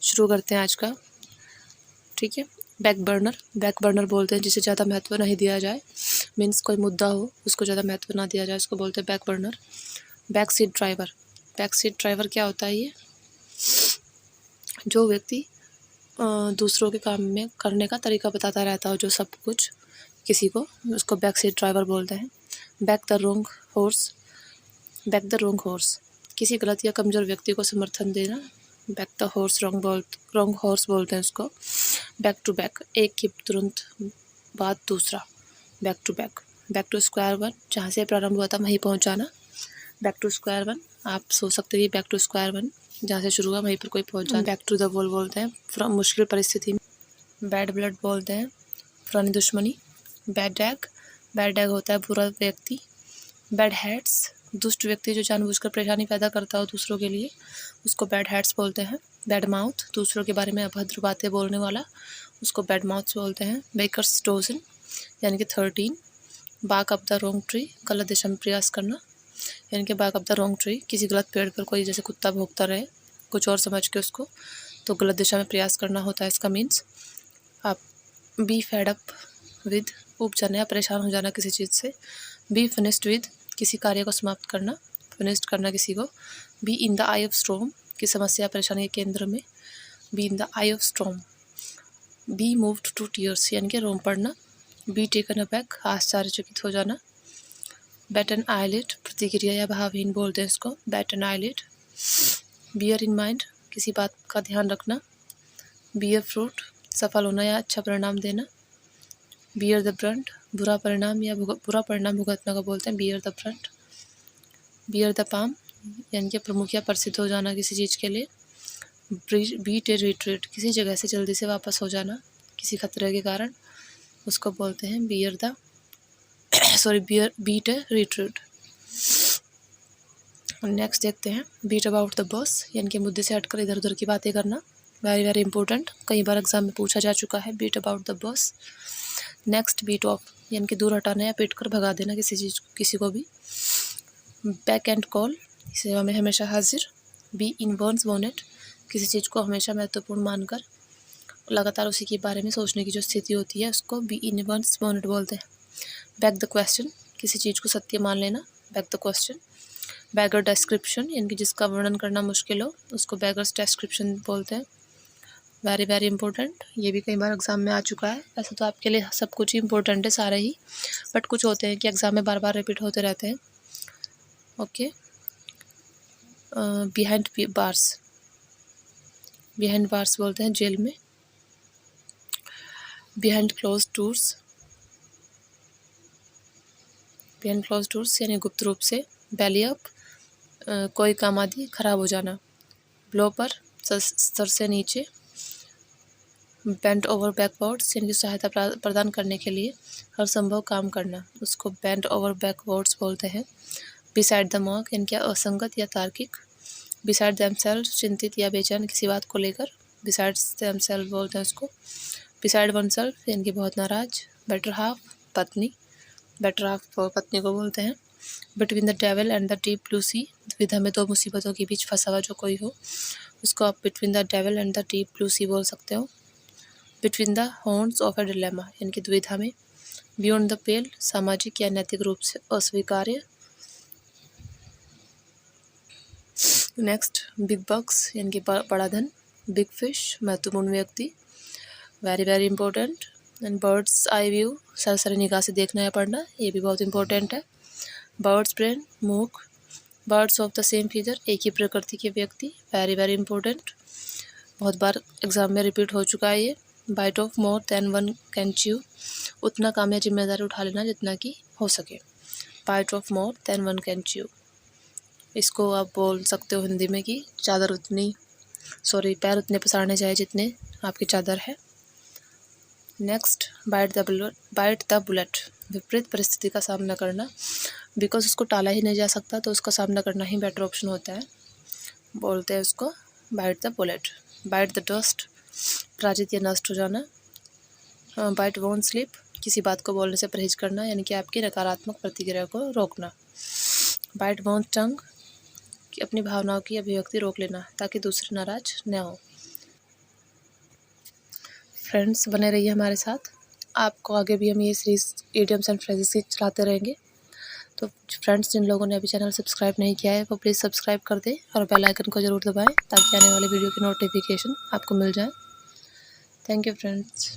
शुरू करते हैं आज का। ठीक है, बैक बर्नर बोलते हैं जिसे ज़्यादा महत्व नहीं दिया जाए, मीन्स कोई मुद्दा हो उसको ज़्यादा महत्व ना दिया जाए, उसको बोलते हैं back burner. Back seat driver क्या होता है? ये जो व्यक्ति दूसरों के काम में करने का तरीका बताता रहता हो, जो सब कुछ किसी को, उसको बैक सीट ड्राइवर बोलते हैं। बैक द रोंग हॉर्स, किसी गलत या कमज़ोर व्यक्ति को समर्थन देना। Back the horse wrong horse बोलते हैं उसको। बैक टू बैक, एक के तुरंत बाद दूसरा। बैक टू स्क्वायर वन, जहाँ से प्रारंभ हुआ था वहीं पहुँच जाना। बैक टू स्क्वायर वन, आप सोच सकते हैं बैक टू स्क्वायर वन, जहाँ से शुरू हुआ वहीं पर कोई पहुँच जाना। बैक टू द वॉल बोलते हैं फ्रॉम मुश्किल परिस्थिति में। बैड ब्लड बोलते हैं पुरानी दुश्मनी। बैड एग होता है बुरा व्यक्ति। बैड हैट्स, दुष्ट व्यक्ति जो जानबूझकर परेशानी पैदा करता हो दूसरों के लिए, उसको बैड हैट्स बोलते हैं। बैड माउथ, दूसरों के बारे में अभद्र बातें बोलने वाला, उसको बैड माउथ्स बोलते हैं। बेकर्स डोजन यानी कि 13। बाक अप द रॉन्ग ट्री, गलत दिशा में प्रयास करना, यानी कि बाक अप द रॉन्ग ट्री, किसी गलत पेड़ पर कोई जैसे कुत्ता भौंकता रहे कुछ और समझ के उसको, तो गलत दिशा में प्रयास करना होता है इसका मीन्स। आप बी फेड अप विद, ऊब जाना या परेशान हो जाना किसी चीज़ से। बी फिनिश्ड विद, किसी कार्य को समाप्त करना, फिनिश्ड करना किसी को। Be in the eye of storm, की समस्या परेशानी के केंद्र में। Be in the eye of storm. Be moved to tears, यानी कि रोम पड़ना। बी टेकन अबैक, आश्चर्यचकित हो जाना। बैट एन आईलिड, प्रतिक्रिया या भावहीन बोलते हैं इसको। Bat an eyelid. Bear in mind, किसी बात का ध्यान रखना। बियर फ्रूट, सफल होना या अच्छा परिणाम देना। बियर द ब्रंट, बुरा परिणाम या बुरा परिणाम भुगतना को बोलते हैं bear the Brunt. Bear the palm, यानी कि प्रमुख या प्रसिद्ध हो जाना किसी चीज़ के लिए। बीट ए रिट्रीट, किसी जगह से जल्दी से वापस हो जाना किसी खतरे के कारण, उसको बोलते हैं बीट ए रिट्रीट। नेक्स्ट देखते हैं बीट अबाउट द बॉस, यानी कि मुद्दे से हटकर इधर उधर की बातें करना। वेरी वेरी इंपॉर्टेंट, कई बार एग्जाम में पूछा जा चुका है beat about the bush. Next beat off, यानी कि दूर हटाना या पीट कर भगा देना किसी को भी। बैक एंड कॉल, सेवा में हमेशा हाजिर। बी इन वंस बोनेट, किसी चीज़ को हमेशा महत्वपूर्ण मानकर लगातार उसी के बारे में सोचने की जो स्थिति होती है उसको बी इन वंस बोनेट बोलते हैं। बैक द क्वेश्चन, किसी चीज़ को सत्य मान लेना, beg the question. Beggar description, यानी कि जिसका वर्णन करना मुश्किल हो उसको बैगर्स डिस्क्रिप्शन बोलते हैं। वेरी वेरी इंपॉर्टेंट, ये भी कई बार एग्जाम में आ चुका है। ऐसा तो आपके लिए सब कुछ ही इंपॉर्टेंट है सारे ही, बट कुछ होते हैं कि एग्जाम में बार बार रिपीट होते रहते हैं। ओके, बिहाइंड बार्स बोलते हैं जेल में। बिहाइंड क्लोज डोर्स यानी गुप्त रूप से। बैली अप, कोई काम आदि खराब हो जाना। ब्लो पर, स्तर से नीचे। बेंट ओवर बैकवर्ड्स, यानी कि सहायता प्रदान करने के लिए हर संभव काम करना, उसको बेंट ओवर बैकवर्ड्स बोलते हैं। बिसाइड द मार्क, यानी कि असंगत या तार्किक। बिसाइड देमसेल्फ, चिंतित या बेचैन किसी बात को लेकर, बिसाइड देमसेल्फ बोलते हैं उसको। बिसाइड वनसेल्फ, यानी कि बहुत नाराज। बेटर हाफ, पत्नी को बोलते हैं। Between the devil and the deep blue sea, द्विधा में दो मुसीबतों के बीच फंसा हुआ जो कोई हो उसको आप between the devil and the deep blue sea बोल सकते हो। Between the horns of a dilemma, यानी कि दुविधा में। बियॉन्ड द पेल, सामाजिक या नैतिक रूप से अस्वीकार्य। नेक्स्ट बिग बग्स, यानी कि बड़ा धन। बिग फिश, महत्वपूर्ण व्यक्ति। Very very important. And bird's eye view, सरसरी निगाह से देखना या पढ़ना, ये भी बहुत इंपॉर्टेंट है। बर्ड्स ब्रेन, मूक। Birds of the same feature, एक ही प्रकृति के व्यक्ति, वेरी वेरी इंपॉर्टेंट, बहुत बार एग्जाम में रिपीट हो चुका है ये। Bite off more than one can chew, उतना काम या जिम्मेदारी उठा लेना जितना कि हो सके। Bite off more than one can chew, इसको आप बोल सकते हो हिंदी में कि पैर उतने पसारने चाहिए जितने आपकी चादर है। नेक्स्ट बाइट द बुलेट, विपरीत परिस्थिति का सामना करना, बिकॉज उसको टाला ही नहीं जा सकता तो उसका सामना करना ही बेटर ऑप्शन होता है, बोलते हैं उसको bite the bullet. Bite the dust, पराजित या नष्ट हो जाना। बाइट वॉन्ट स्लिप, किसी बात को बोलने से परहेज करना, यानी कि आपकी नकारात्मक प्रतिक्रिया को रोकना। बाइट वॉन्ट टंग, कि अपनी भावनाओं की अभिव्यक्ति रोक लेना ताकि दूसरे नाराज न हो। फ्रेंड्स, बने रहिए हमारे साथ। आपको आगे भी हम ये सीरीज़ इडियम्स एंड फ्रेजेस की चलाते रहेंगे। तो फ्रेंड्स, जिन लोगों ने अभी चैनल सब्सक्राइब नहीं किया है वो प्लीज़ सब्सक्राइब कर दें और बेल आइकन को ज़रूर दबाएं ताकि आने वाले वीडियो की नोटिफिकेशन आपको मिल जाए। Thank you friends.